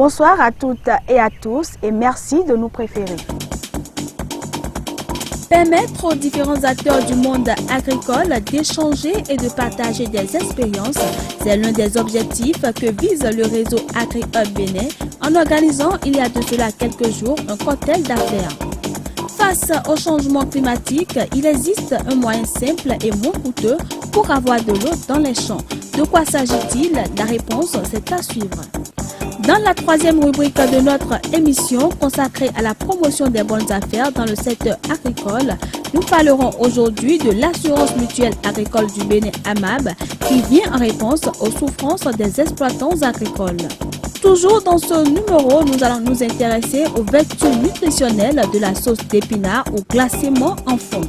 Bonsoir à toutes et à tous et merci de nous préférer. Permettre aux différents acteurs du monde agricole d'échanger et de partager des expériences, c'est l'un des objectifs que vise le réseau AgriHub Bénin en organisant il y a de cela quelques jours un cocktail d'affaires. Face au changement climatique, il existe un moyen simple et moins coûteux pour avoir de l'eau dans les champs. De quoi s'agit-il? La réponse, c'est à suivre. Dans la troisième rubrique de notre émission consacrée à la promotion des bonnes affaires dans le secteur agricole, nous parlerons aujourd'hui de l'assurance mutuelle agricole du Bénin AMAB qui vient en réponse aux souffrances des exploitants agricoles. Toujours dans ce numéro, nous allons nous intéresser aux vertus nutritionnelles de la sauce d'épinard ou glacément en fond.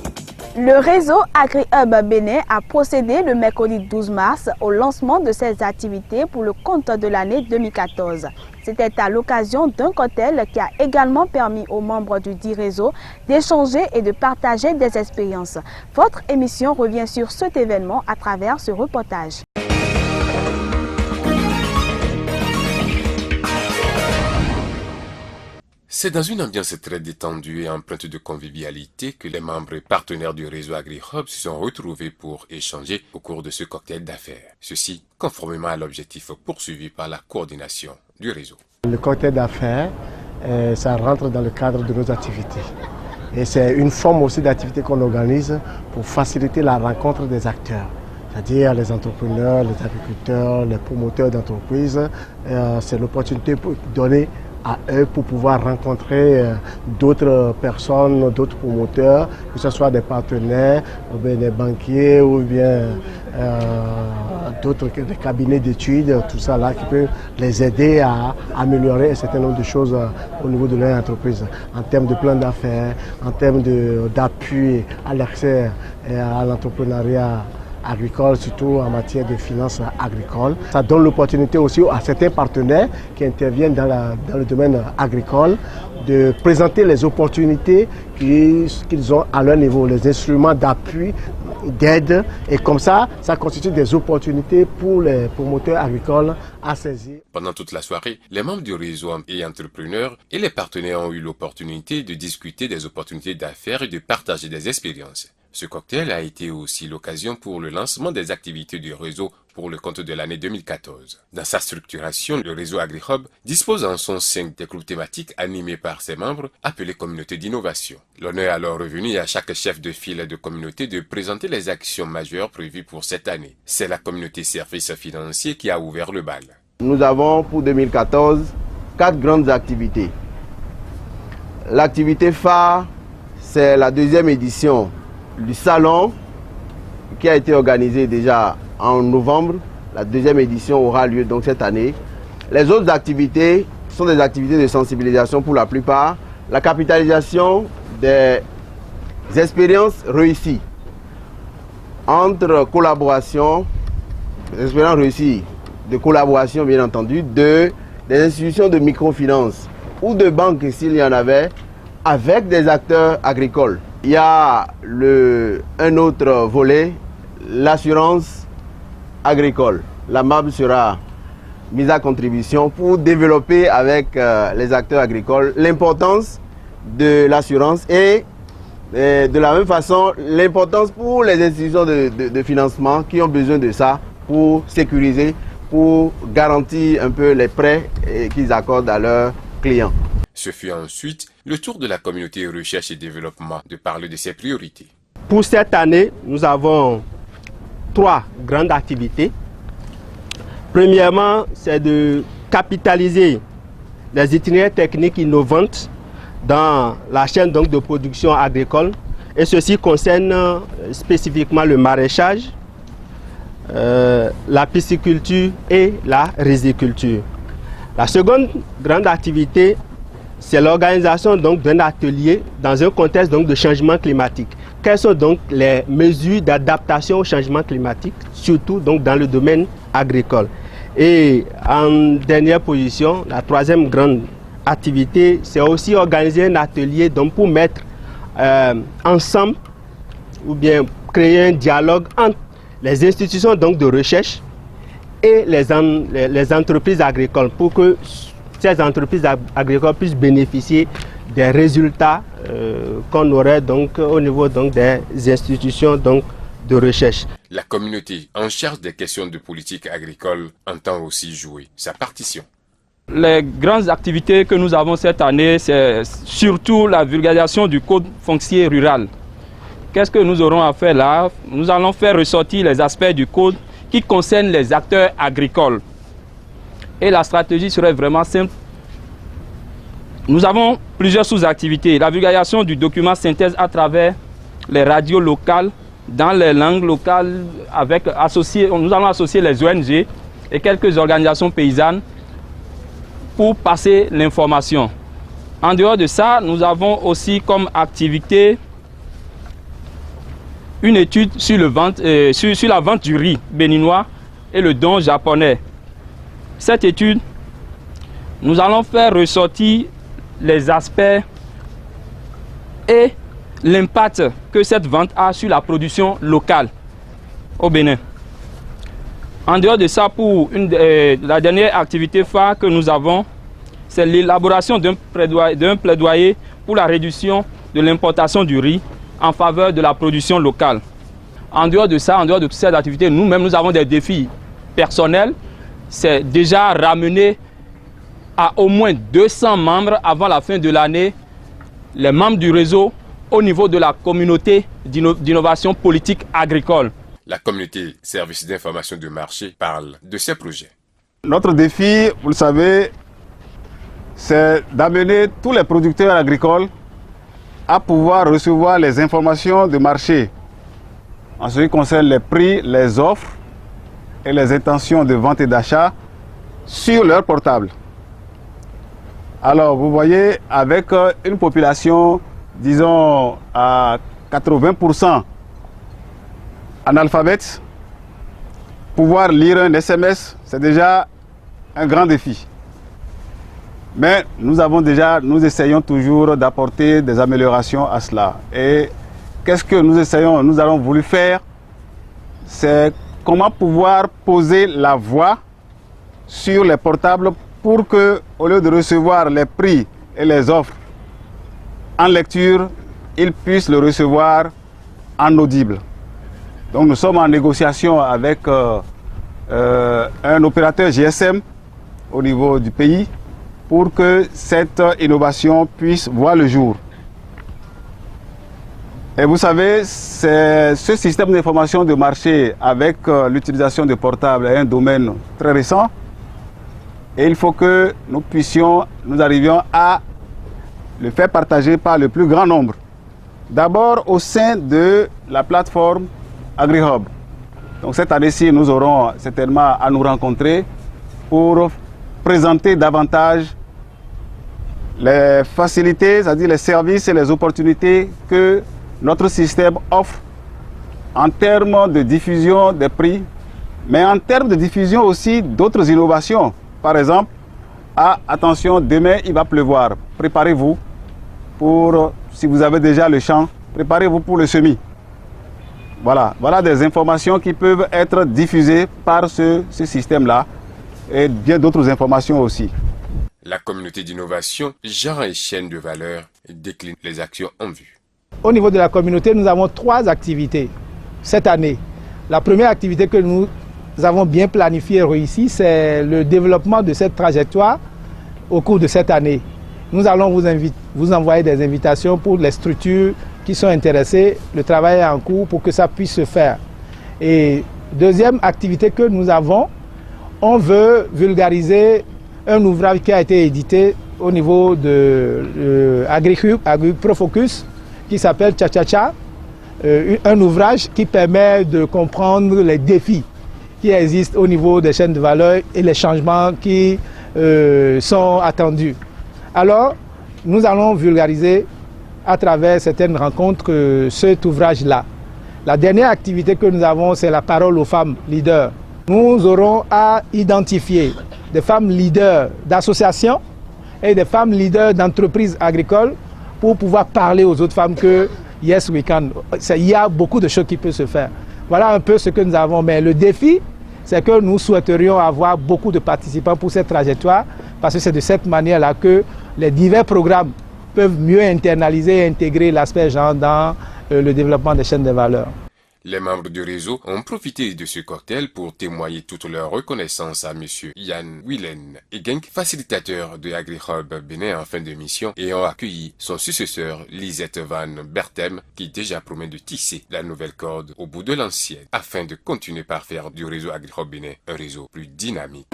Le réseau AgriHub Bénin a procédé le mercredi 12 mars au lancement de ses activités pour le compte de l'année 2014. C'était à l'occasion d'un cocktail qui a également permis aux membres du dit réseau d'échanger et de partager des expériences. Votre émission revient sur cet événement à travers ce reportage. C'est dans une ambiance très détendue et empreinte de convivialité que les membres et partenaires du réseau AgriHub se sont retrouvés pour échanger au cours de ce cocktail d'affaires. Ceci conformément à l'objectif poursuivi par la coordination du réseau. Le cocktail d'affaires, ça rentre dans le cadre de nos activités. Et c'est une forme aussi d'activité qu'on organise pour faciliter la rencontre des acteurs. C'est-à-dire les entrepreneurs, les agriculteurs, les promoteurs d'entreprises. C'est l'opportunité pour donner à eux pour pouvoir rencontrer d'autres personnes, d'autres promoteurs, que ce soit des partenaires, ou bien des banquiers, ou bien d'autres des cabinets d'études, tout ça là qui peut les aider à améliorer un certain nombre de choses au niveau de leur entreprise, en termes de plan d'affaires, en termes d'appui à l'accès à l'entrepreneuriat agricole, surtout en matière de finances agricoles. Ça donne l'opportunité aussi à certains partenaires qui interviennent dans le domaine agricole de présenter les opportunités qu'ils ont à leur niveau, les instruments d'appui, d'aide. Et comme ça constitue des opportunités pour les promoteurs agricoles à saisir. Pendant toute la soirée, les membres du réseau et entrepreneurs et les partenaires ont eu l'opportunité de discuter des opportunités d'affaires et de partager des expériences. Ce cocktail a été aussi l'occasion pour le lancement des activités du réseau pour le compte de l'année 2014. Dans sa structuration, le réseau AgriHub dispose en son sein des groupes thématiques animés par ses membres appelés communautés d'innovation. L'honneur est alors revenu à chaque chef de file de communauté de présenter les actions majeures prévues pour cette année. C'est la communauté services financiers qui a ouvert le bal. Nous avons pour 2014 4 grandes activités. L'activité phare, c'est la deuxième édition du salon qui a été organisé déjà en novembre. La deuxième édition aura lieu donc cette année. Les autres activités sont des activités de sensibilisation pour la plupart. La capitalisation des expériences réussies entre collaboration, des expériences réussies de collaboration bien entendu, des institutions de microfinance ou de banques s'il y en avait, avec des acteurs agricoles. Il y a un autre volet, l'assurance agricole. La MAB sera mise à contribution pour développer avec les acteurs agricoles l'importance de l'assurance et de la même façon l'importance pour les institutions de financement qui ont besoin de ça pour sécuriser, pour garantir un peu les prêts qu'ils accordent à leurs clients. Ce fut ensuite le tour de la communauté recherche et développement de parler de ses priorités. Pour cette année, nous avons 3 grandes activités. Premièrement, c'est de capitaliser les itinéraires techniques innovantes dans la chaîne donc, de production agricole. Et ceci concerne spécifiquement le maraîchage, la pisciculture et la riziculture. La seconde grande activité, c'est l'organisation d'un atelier dans un contexte donc, de changement climatique. Quelles sont donc les mesures d'adaptation au changement climatique, surtout donc, dans le domaine agricole? Et en dernière position, la troisième grande activité, c'est aussi organiser un atelier donc, pour mettre ensemble ou bien créer un dialogue entre les institutions donc, de recherche et les entreprises agricoles pour que ces entreprises agricoles puissent bénéficier des résultats qu'on aurait donc au niveau donc des institutions donc de recherche. La communauté en charge des questions de politique agricole entend aussi jouer sa partition. Les grandes activités que nous avons cette année, c'est surtout la vulgarisation du code foncier rural. Qu'est-ce que nous aurons à faire là? Nous allons faire ressortir les aspects du code qui concernent les acteurs agricoles. Et la stratégie serait vraiment simple. Nous avons plusieurs sous-activités. La vulgarisation du document synthèse à travers les radios locales, dans les langues locales, nous allons associer les ONG et quelques organisations paysannes pour passer l'information. En dehors de ça, nous avons aussi comme activité une étude sur la vente du riz béninois et le don japonais. Cette étude, nous allons faire ressortir les aspects et l'impact que cette vente a sur la production locale au Bénin. En dehors de ça, pour la dernière activité phare que nous avons, c'est l'élaboration d'un plaidoyer pour la réduction de l'importation du riz en faveur de la production locale. En dehors de ça, en dehors de toutes ces activités, nous-mêmes, nous avons des défis personnels. C'est déjà ramener à au moins 200 membres avant la fin de l'année, les membres du réseau au niveau de la communauté d'innovation politique agricole. La communauté service d'information de marché parle de ces projets. Notre défi, vous le savez, c'est d'amener tous les producteurs agricoles à pouvoir recevoir les informations de marché en ce qui concerne les prix, les offres et les intentions de vente et d'achat sur leur portable. Alors vous voyez, avec une population, disons, à 80% analphabète, pouvoir lire un SMS, c'est déjà un grand défi. Mais nous essayons toujours d'apporter des améliorations à cela. Et qu'est-ce que nous avons voulu faire? C'est comment pouvoir poser la voix sur les portables pour que, au lieu de recevoir les prix et les offres en lecture, ils puissent le recevoir en audible. Donc nous sommes en négociation avec un opérateur GSM au niveau du pays pour que cette innovation puisse voir le jour. Et vous savez, ce système d'information de marché avec l'utilisation de portables est un domaine très récent. Et il faut que nous arrivions à le faire partager par le plus grand nombre. D'abord au sein de la plateforme AgriHub. Donc cette année-ci, nous aurons certainement à nous rencontrer pour présenter davantage les facilités, c'est-à-dire les services et les opportunités que notre système offre en termes de diffusion des prix, mais en termes de diffusion aussi d'autres innovations. Par exemple, attention, demain il va pleuvoir. Préparez-vous pour, si vous avez déjà le champ, préparez-vous pour le semis. Voilà des informations qui peuvent être diffusées par ce système-là et bien d'autres informations aussi. La communauté d'innovation, genre et chaîne de valeur, décline les actions en vue. Au niveau de la communauté, nous avons 3 activités cette année. La première activité que nous avons bien planifiée et réussie, c'est le développement de cette trajectoire au cours de cette année. Nous allons vous envoyer des invitations pour les structures qui sont intéressées. Le travail est en cours pour que ça puisse se faire. Et deuxième activité que nous avons, on veut vulgariser un ouvrage qui a été édité au niveau de AgriProFocus qui s'appelle Cha-Cha-Cha, un ouvrage qui permet de comprendre les défis qui existent au niveau des chaînes de valeur et les changements qui sont attendus. Alors, nous allons vulgariser à travers certaines rencontres cet ouvrage-là. La dernière activité que nous avons, c'est la parole aux femmes leaders. Nous aurons à identifier des femmes leaders d'associations et des femmes leaders d'entreprises agricoles pour pouvoir parler aux autres femmes que yes we can. Il y a beaucoup de choses qui peuvent se faire. Voilà un peu ce que nous avons. Mais le défi, c'est que nous souhaiterions avoir beaucoup de participants pour cette trajectoire, parce que c'est de cette manière-là que les divers programmes peuvent mieux internaliser et intégrer l'aspect genre dans le développement des chaînes de valeur. Les membres du réseau ont profité de ce cocktail pour témoigner toute leur reconnaissance à M. Yann Willen Egenk, facilitateur de AgriHub Bénin en fin de mission, et ont accueilli son successeur Lisette Van Bertem, qui déjà promet de tisser la nouvelle corde au bout de l'ancienne, afin de continuer par faire du réseau AgriHub Bénin un réseau plus dynamique.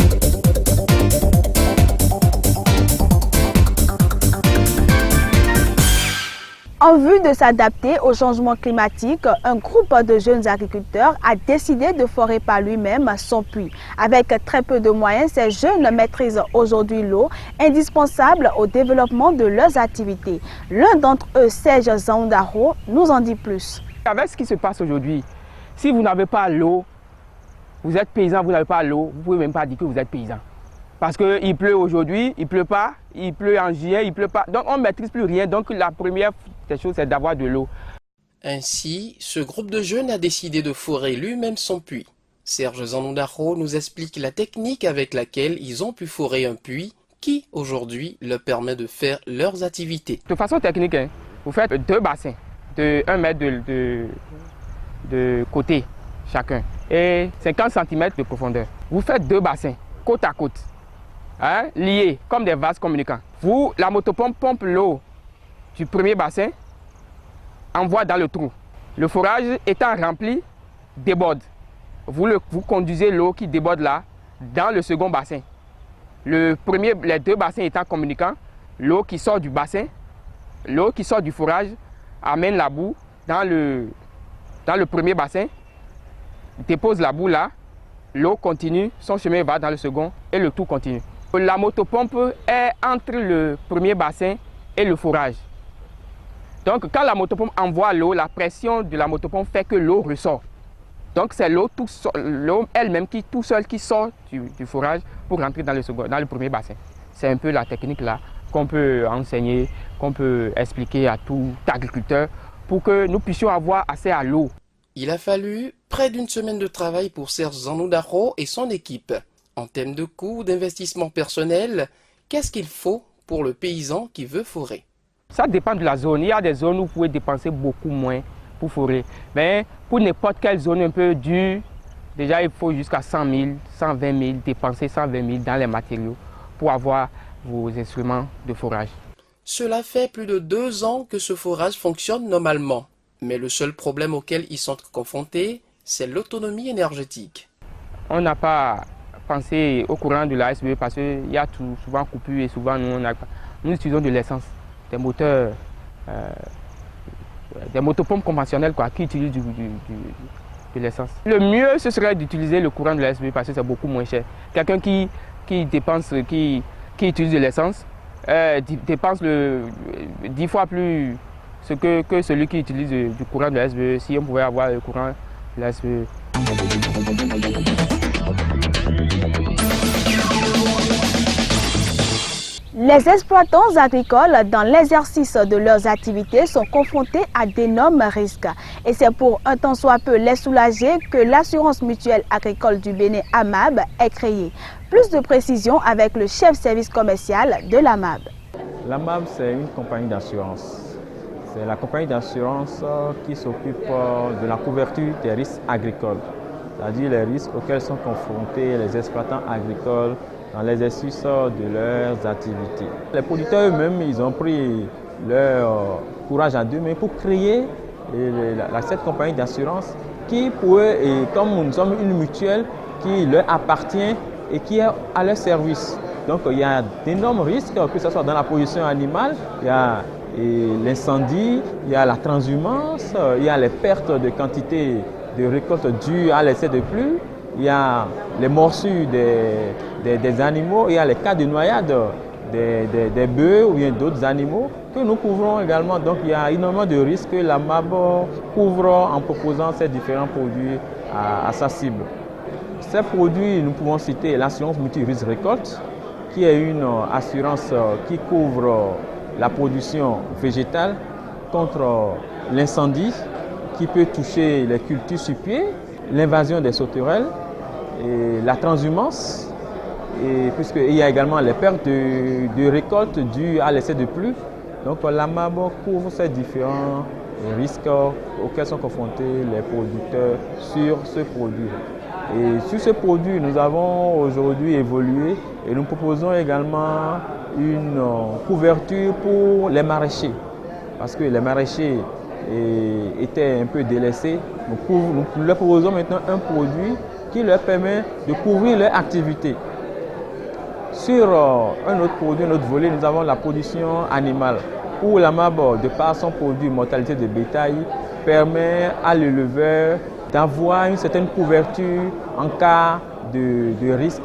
En vue de s'adapter au changement climatique, un groupe de jeunes agriculteurs a décidé de forer par lui-même son puits. Avec très peu de moyens, ces jeunes maîtrisent aujourd'hui l'eau, indispensable au développement de leurs activités. L'un d'entre eux, Serge Zaoundaro, nous en dit plus. Avec ce qui se passe aujourd'hui, si vous n'avez pas l'eau, vous êtes paysan, vous n'avez pas l'eau, vous ne pouvez même pas dire que vous êtes paysan. Parce qu'il pleut aujourd'hui, il ne pleut pas, il pleut en juillet, il ne pleut pas. Donc on ne maîtrise plus rien. Donc la première des choses, c'est d'avoir de l'eau. Ainsi, ce groupe de jeunes a décidé de forer lui-même son puits. Serge Zaoundaro nous explique la technique avec laquelle ils ont pu forer un puits qui, aujourd'hui, leur permet de faire leurs activités. De façon technique, vous faites 2 bassins de 1 mètre de côté chacun et 50 cm de profondeur. Vous faites 2 bassins côte à côte. Liés comme des vases communicants. La motopompe pompe l'eau du premier bassin, envoie dans le trou. Le forage étant rempli, déborde. Vous conduisez l'eau qui déborde là dans le second bassin. Les 2 bassins étant communicants, l'eau qui sort du bassin, l'eau qui sort du forage amène la boue dans le premier bassin, dépose la boue là, l'eau continue, son chemin va dans le second et le tout continue. La motopompe est entre le premier bassin et le forage. Donc quand la motopompe envoie l'eau, la pression de la motopompe fait que l'eau ressort. Donc c'est l'eau elle-même qui sort du forage pour rentrer dans le premier bassin. C'est un peu la technique là qu'on peut enseigner, qu'on peut expliquer à tout agriculteur pour que nous puissions avoir accès à l'eau. Il a fallu près d'une semaine de travail pour Serge Zaoundaro et son équipe. En termes de coûts, d'investissement personnel, qu'est-ce qu'il faut pour le paysan qui veut forer? Ça dépend de la zone. Il y a des zones où vous pouvez dépenser beaucoup moins pour forer. Mais pour n'importe quelle zone un peu dure, déjà il faut jusqu'à 100 000, 120 000, dépenser 120 000 dans les matériaux pour avoir vos instruments de forage. Cela fait plus de 2 ans que ce forage fonctionne normalement. Mais le seul problème auquel ils sont confrontés, c'est l'autonomie énergétique. On n'a pas pensé au courant de la SBE parce qu'il y a souvent coupure et souvent nous utilisons de l'essence, des moteurs, des motopompes conventionnelles qui utilisent de l'essence. Le mieux, ce serait d'utiliser le courant de la SBE parce que c'est beaucoup moins cher. Quelqu'un qui utilise de l'essence dépense 10 fois plus que celui qui utilise du courant de la SBE, si on pouvait avoir le courant de la SBE. Les exploitants agricoles, dans l'exercice de leurs activités, sont confrontés à d'énormes risques. Et c'est pour un tant soit peu les soulager que l'assurance mutuelle agricole du Bénin, AMAB, est créée. Plus de précisions avec le chef service commercial de l'AMAB. L'AMAB, c'est une compagnie d'assurance. C'est la compagnie d'assurance qui s'occupe de la couverture des risques agricoles, c'est-à-dire les risques auxquels sont confrontés les exploitants agricoles dans l'exercice de leurs activités. Les producteurs eux-mêmes, ils ont pris leur courage à 2 mains pour créer cette compagnie d'assurance qui pourrait, et comme nous sommes une mutuelle qui leur appartient et qui est à leur service. Donc il y a d'énormes risques, que ce soit dans la production animale, il y a l'incendie, il y a la transhumance, il y a les pertes de quantité de récoltes dues à l'excès de pluie, il y a les morsures des animaux, il y a les cas de noyade des bœufs ou bien d'autres animaux que nous couvrons également. Donc il y a énormément de risques que la MAB couvre en proposant ces différents produits à sa cible. Ces produits, nous pouvons citer l'assurance multi-risque récolte, qui est une assurance qui couvre la production végétale contre l'incendie qui peut toucher les cultures sur pied, l'invasion des sauterelles la transhumance, puisqu'il y a également les pertes de récolte dues à l'excès de pluie. Donc l'AMAB couvre ces différents risques auxquels sont confrontés les producteurs sur ce produit. Et sur ce produit, nous avons aujourd'hui évolué et nous proposons également une couverture pour les maraîchers. Parce que les maraîchers étaient un peu délaissés. Nous leur proposons maintenant un produit qui leur permet de couvrir leur activité. Sur un autre produit, un autre volet, nous avons la production animale, où l'AMAB, de par son produit mortalité de bétail, permet à l'éleveur d'avoir une certaine couverture en cas de risque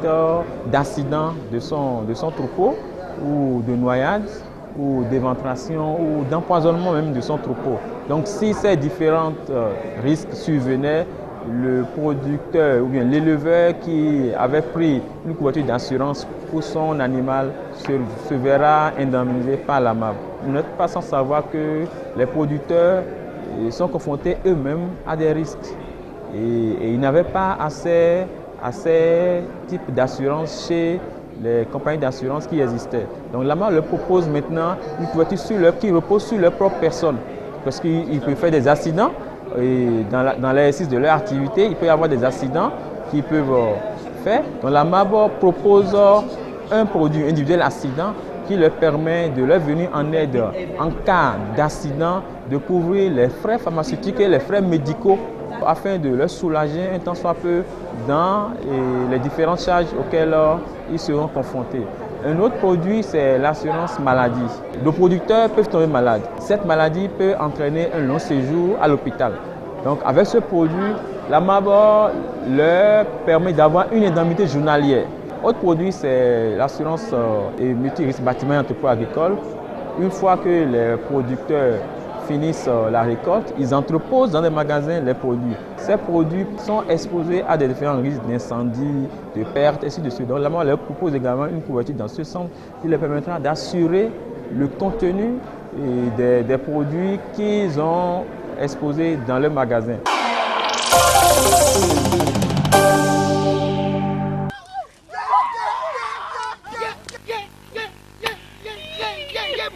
d'accident de son troupeau, ou de noyade, ou d'éventration, ou d'empoisonnement même de son troupeau. Donc si ces différents risques survenaient, le producteur ou bien l'éleveur qui avait pris une couverture d'assurance pour son animal se verra indemnisé par l'AMAB. Vous n'êtes pas sans savoir que les producteurs sont confrontés eux-mêmes à des risques et ils n'avaient pas assez types d'assurance chez les compagnies d'assurance qui existaient. Donc l'AMAB leur propose maintenant une couverture qui repose sur leur propre personne parce qu'ils peuvent faire des accidents. Et dans l'exercice de leur activité, il peut y avoir des accidents qu'ils peuvent faire. Donc la MAB propose un produit individuel accident qui leur permet de leur venir en aide en cas d'accident, de couvrir les frais pharmaceutiques et les frais médicaux afin de leur soulager un tant soit peu dans les différentes charges auxquelles ils seront confrontés. Un autre produit, c'est l'assurance maladie. Les producteurs peuvent tomber malades. Cette maladie peut entraîner un long séjour à l'hôpital. Donc avec ce produit, la MAB leur permet d'avoir une indemnité journalière. Autre produit, c'est l'assurance multirisque bâtiment et entrepôt agricole. Une fois que les producteurs finissent la récolte, ils entreposent dans des magasins les produits. Ces produits sont exposés à des différents risques d'incendie, de pertes, ainsi de suite. Donc, la MAB leur propose également une couverture dans ce sens qui leur permettra d'assurer le contenu des produits qu'ils ont exposés dans le magasin.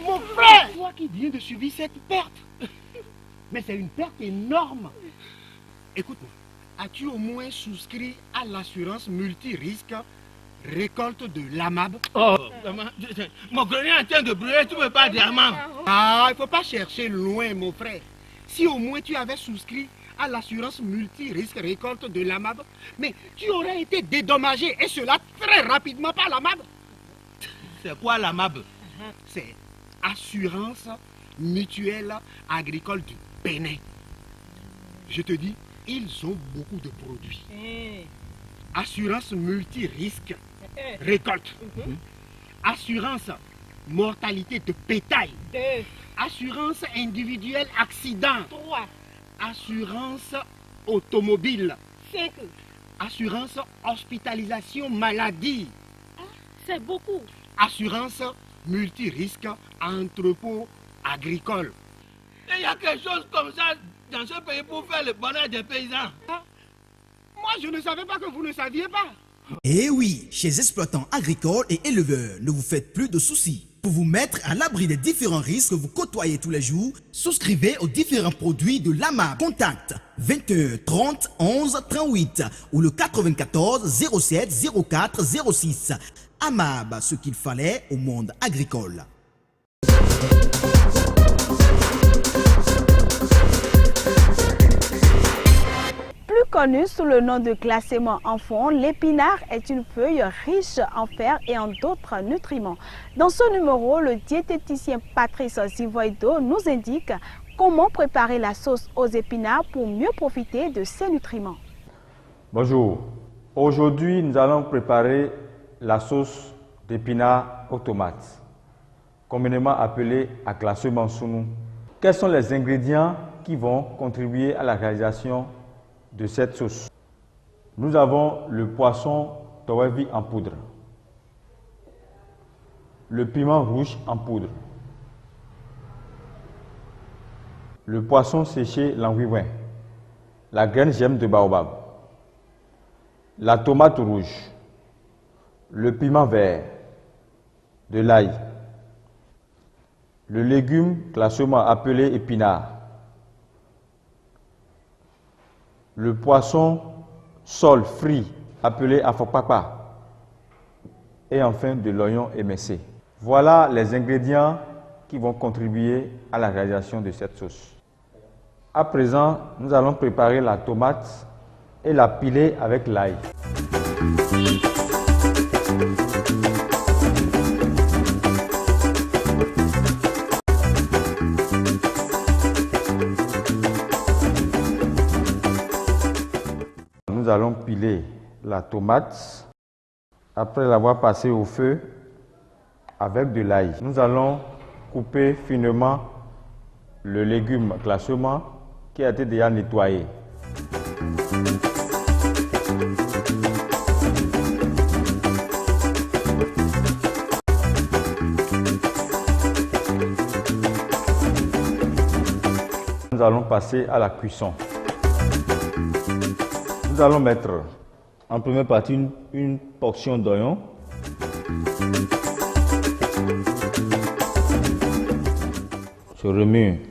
Mon frère, toi qui viens de subir cette perte. Mais c'est une perte énorme. Écoute-moi, as-tu au moins souscrit à l'assurance multirisque récolte de l'AMAB? Oh, mon grenier est en train de brûler, tu ne peux pas dire AMAB. Ah, il ne faut pas chercher loin, mon frère. Si au moins tu avais souscrit à l'assurance multirisque récolte de l'AMAB, mais tu aurais été dédommagé, et cela très rapidement par l'AMAB. C'est quoi l'AMAB? C'est Assurance Mutuelle Agricole du Bénin. Je te dis, ils ont beaucoup de produits. Assurance multirisque récolte. Assurance mortalité de bétail. Assurance individuelle accident. Assurance automobile. Assurance hospitalisation maladie. C'est beaucoup. Assurance multirisque entrepôt agricole. Il y a quelque chose comme ça dans ce pays pour faire le bonheur des paysans. Moi, je ne savais pas que vous ne saviez pas. Eh oui, chez exploitants agricoles et éleveurs, ne vous faites plus de soucis. Pour vous mettre à l'abri des différents risques que vous côtoyez tous les jours, souscrivez aux différents produits de l'AMAB. Contact 21 30 11 38 ou le 94 07 04 06. AMAB, ce qu'il fallait au monde agricole. Plus connu sous le nom de glacement en fond, l'épinard est une feuille riche en fer et en d'autres nutriments. Dans ce numéro, le diététicien Patrice Zivoido nous indique comment préparer la sauce aux épinards pour mieux profiter de ces nutriments. Bonjour, aujourd'hui nous allons préparer la sauce d'épinards aux tomates, communément appelée à glacement sounou. Quels sont les ingrédients qui vont contribuer à la réalisation de cette sauce? Nous avons le poisson towevi en poudre, le piment rouge en poudre, le poisson séché l'enguiouin, la graine gemme de baobab, la tomate rouge, le piment vert, de l'ail, le légume classement appelé épinard, le poisson sol frit appelé afopapa et enfin de l'oignon émincé. Voilà les ingrédients qui vont contribuer à la réalisation de cette sauce. À présent, nous allons préparer la tomate et la piler avec l'ail. Nous allons piler la tomate après l'avoir passée au feu avec de l'ail. Nous allons couper finement le légume classement qui a été déjà nettoyé. Nous allons passer à la cuisson. Nous allons mettre en première partie une portion d'oignon. Je remue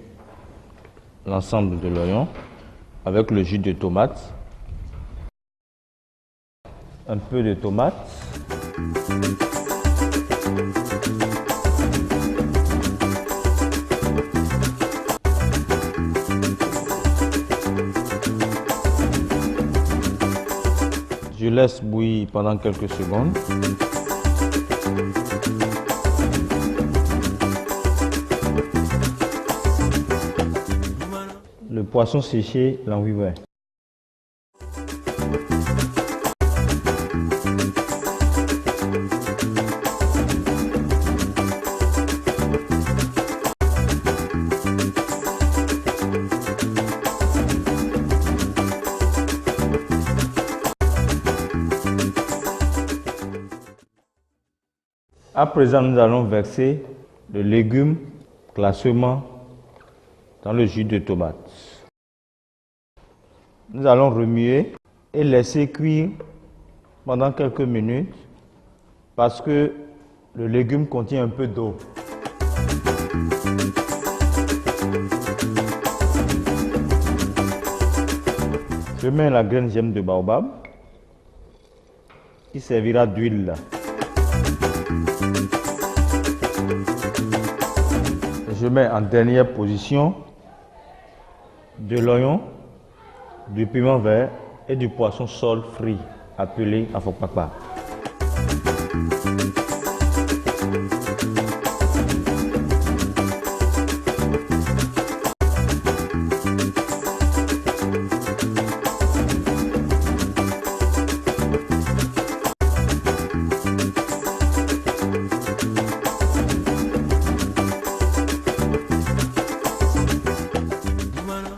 l'ensemble de l'oignon avec le jus de tomate, un peu de tomate, je laisse bouillir pendant quelques secondes. Le poisson séché, l'environnement. À présent, nous allons verser le légume classement dans le jus de tomate. Nous allons remuer et laisser cuire pendant quelques minutes parce que le légume contient un peu d'eau. Je mets la graine gemme de baobab qui servira d'huile. Je mets en dernière position de l'oignon, du piment vert et du poisson sol frit appelé afopapa.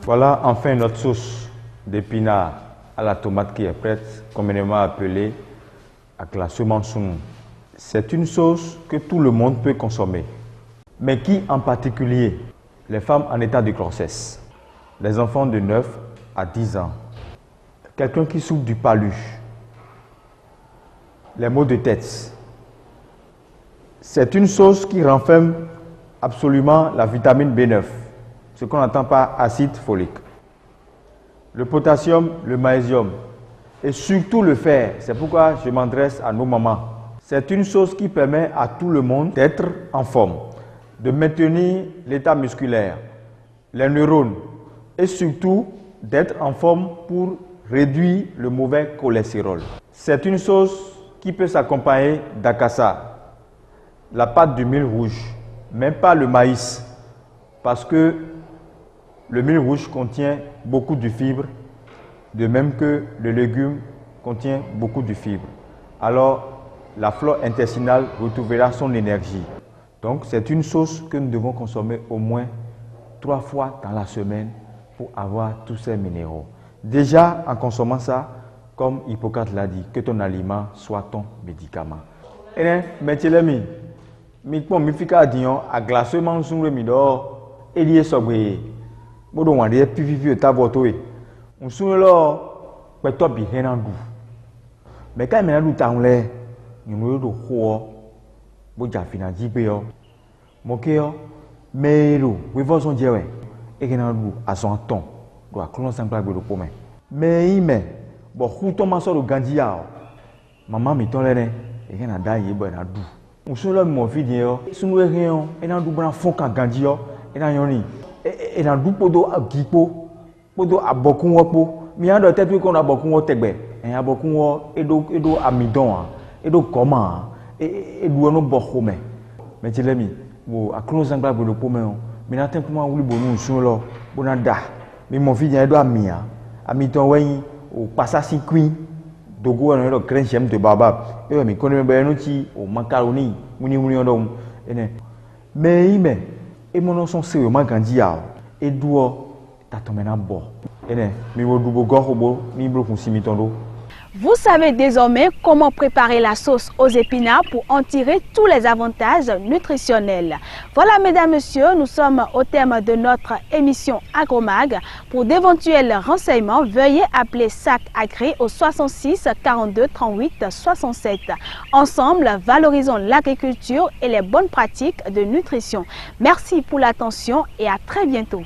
Voilà enfin notre sauce d'épinards à la tomate qui est prête, communément appelée à classement soun. C'est une sauce que tout le monde peut consommer, mais qui en particulier les femmes en état de grossesse, les enfants de 9 à 10 ans, quelqu'un qui souffre du palu, les maux de tête. C'est une sauce qui renferme absolument la vitamine B9. Ce qu'on n'entend pas acide folique, le potassium, le magnésium et surtout le fer. C'est pourquoi je m'adresse à nos mamans. C'est une sauce qui permet à tout le monde d'être en forme, de maintenir l'état musculaire, les neurones et surtout d'être en forme pour réduire le mauvais cholestérol. C'est une sauce qui peut s'accompagner d'acassa, la pâte du mil rouge, même pas le maïs, parce que le mil rouge contient beaucoup de fibres, de même que le légume contient beaucoup de fibres. Alors, la flore intestinale retrouvera son énergie. Donc, c'est une sauce que nous devons consommer au moins 3 fois dans la semaine pour avoir tous ces minéraux. Déjà, en consommant ça, comme Hippocrate l'a dit, que ton aliment soit ton médicament. Et mais tu l'as mis, mi fika dion à glacement sur le midor, et lié sobé. Bodo wande pivivi ta votoe. On soun lo peto bi henandu. Mais quand il y a un lait, il y a un peu de financer. Mais il faut son Dieu. Et il y a un son ton. Il y a un son ton. Mais il y a un son de Gandia. Maman m'a dit que il y a un dou. On se lève mon fils, si nous rien, il y a un double fond quand Gandia. Il y a un double podo à Gipo, podo à Bokunwapo. Mais il y a un tête qu'on a beaucoup de tegbe. Il y a beaucoup de amidon, et de comment, et de nous bohomé. Mais tu l'as mis, à close en bas de pomme, mais n'a pas comment vous bonus sur l'eau, bonada. Mais mon fils, il y a deux amis, amidon, oui, au passage queen, dogo, un autre grand chien de baba. Et mais connaît bien un outil, au macaroni, mouni, mais il met, et mon nom sont sérieusement gandia, et doit t'attendre à bord. Vous savez désormais comment préparer la sauce aux épinards pour en tirer tous les avantages nutritionnels. Voilà, mesdames, messieurs, nous sommes au terme de notre émission Agromag. Pour d'éventuels renseignements, veuillez appeler SAC Agri au 66 42 38 67. Ensemble, valorisons l'agriculture et les bonnes pratiques de nutrition. Merci pour l'attention et à très bientôt.